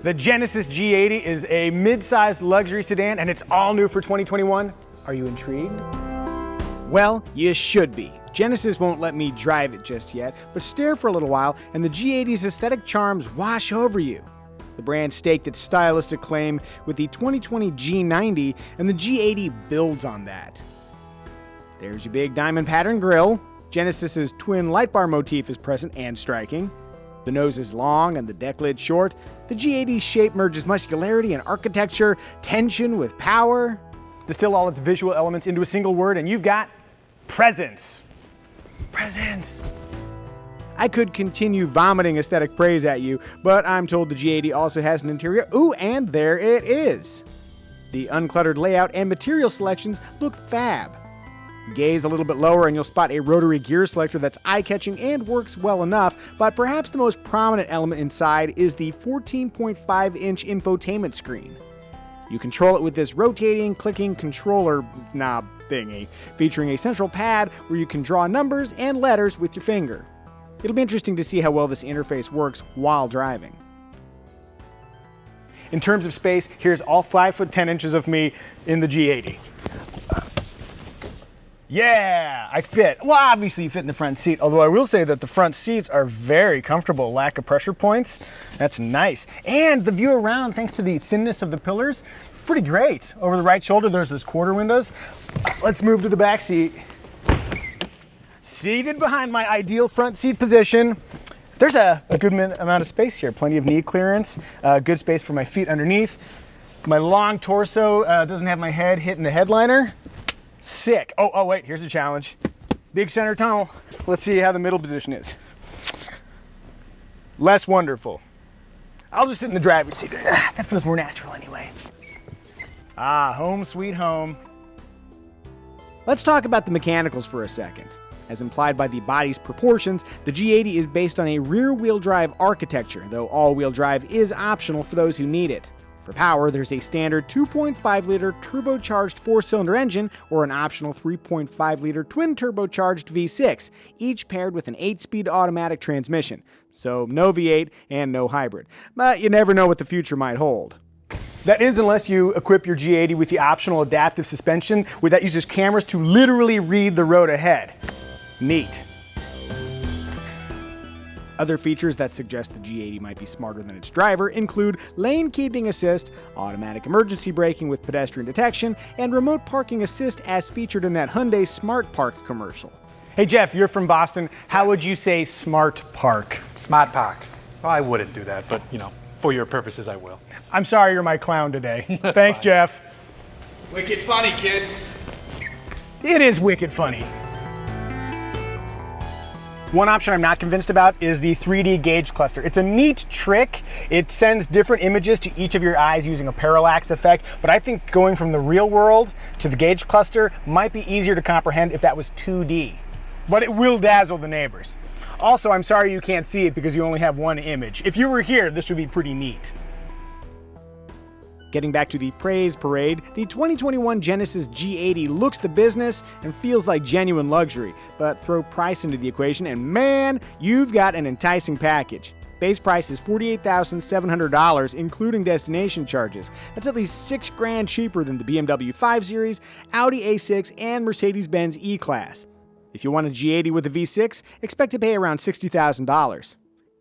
The Genesis G80 is a mid-sized luxury sedan and it's all new for 2021. Are you intrigued? Well, you should be. Genesis won't let me drive it just yet, but stare for a little while and the G80's aesthetic charms wash over you. The brand staked its stylistic claim with the 2020 G90, and the G80 builds on that. There's your big diamond pattern grille. Genesis's twin light bar motif is present and striking. The nose is long and the decklid short. The G80's shape merges muscularity and architecture, tension with power. Distill all its visual elements into a single word and you've got presence. Presence. I could continue vomiting aesthetic praise at you, but I'm told the G80 also has an interior. Ooh, and there it is. The uncluttered layout and material selections look fab. Gaze a little bit lower and you'll spot a rotary gear selector that's eye-catching and works well enough, but perhaps the most prominent element inside is the 14.5-inch infotainment screen. You control it with this rotating, clicking controller knob thingy, featuring a central pad where you can draw numbers and letters with your finger. It'll be interesting to see how well this interface works while driving. In terms of space, here's all 5 foot 10 inches of me in the G80. Yeah, I fit. Well, obviously you fit in the front seat, although I will say that the front seats are very comfortable. Lack of pressure points, that's nice. And the view around, thanks to the thinness of the pillars, pretty great. Over the right shoulder, there's those quarter windows. Let's move to the back seat. Seated behind my ideal front seat position, there's a good amount of space here. Plenty of knee clearance, good space for my feet underneath. My long torso doesn't have my head hitting the headliner. Sick. Oh wait, here's a challenge. Big center tunnel. Let's see how the middle position is. Less wonderful. I'll just sit in the driver's seat. That feels more natural anyway. Ah, home sweet home. Let's talk about the mechanicals for a second. As implied by the body's proportions, the G80 is based on a rear-wheel drive architecture, though all-wheel drive is optional for those who need it. For power, there's a standard 2.5-liter turbocharged 4-cylinder engine or an optional 3.5-liter twin-turbocharged V6, each paired with an 8-speed automatic transmission. So no V8 and no hybrid. But you never know what the future might hold. That is unless you equip your G80 with the optional adaptive suspension, where that uses cameras to literally read the road ahead. Neat. Other features that suggest the G80 might be smarter than its driver include lane keeping assist, automatic emergency braking with pedestrian detection, and remote parking assist as featured in that Hyundai Smart Park commercial. Hey Jeff, you're from Boston. How would you say smart park? Smart park. Well, I wouldn't do that, but you know, for your purposes I will. I'm sorry you're my clown today. Thanks, fine. Jeff. Wicked funny, kid. It is wicked funny. One option I'm not convinced about is the 3D gauge cluster. It's a neat trick. It sends different images to each of your eyes using a parallax effect, but I think going from the real world to the gauge cluster might be easier to comprehend if that was 2D. But it will dazzle the neighbors. Also, I'm sorry you can't see it because you only have one image. If you were here, this would be pretty neat. Getting back to the praise parade, the 2021 Genesis G80 looks the business and feels like genuine luxury, but throw price into the equation and man, you've got an enticing package. Base price is $48,700, including destination charges. That's at least $6 grand cheaper than the BMW 5 Series, Audi A6, and Mercedes-Benz E-Class. If you want a G80 with a V6, expect to pay around $60,000.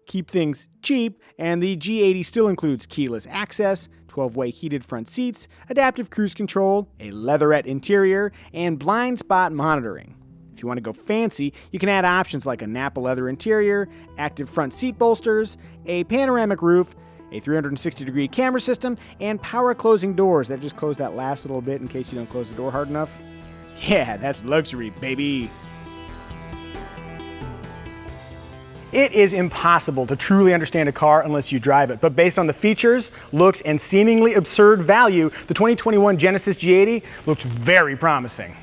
Keep things cheap, and the G80 still includes keyless access, 12-way heated front seats, adaptive cruise control, a leatherette interior, and blind spot monitoring. If you want to go fancy, you can add options like a Napa leather interior, active front seat bolsters, a panoramic roof, a 360-degree camera system, and power closing doors that just close that last little bit in case you don't close the door hard enough. Yeah, that's luxury, baby. It is impossible to truly understand a car unless you drive it, but based on the features, looks, and seemingly absurd value, the 2021 Genesis G80 looks very promising.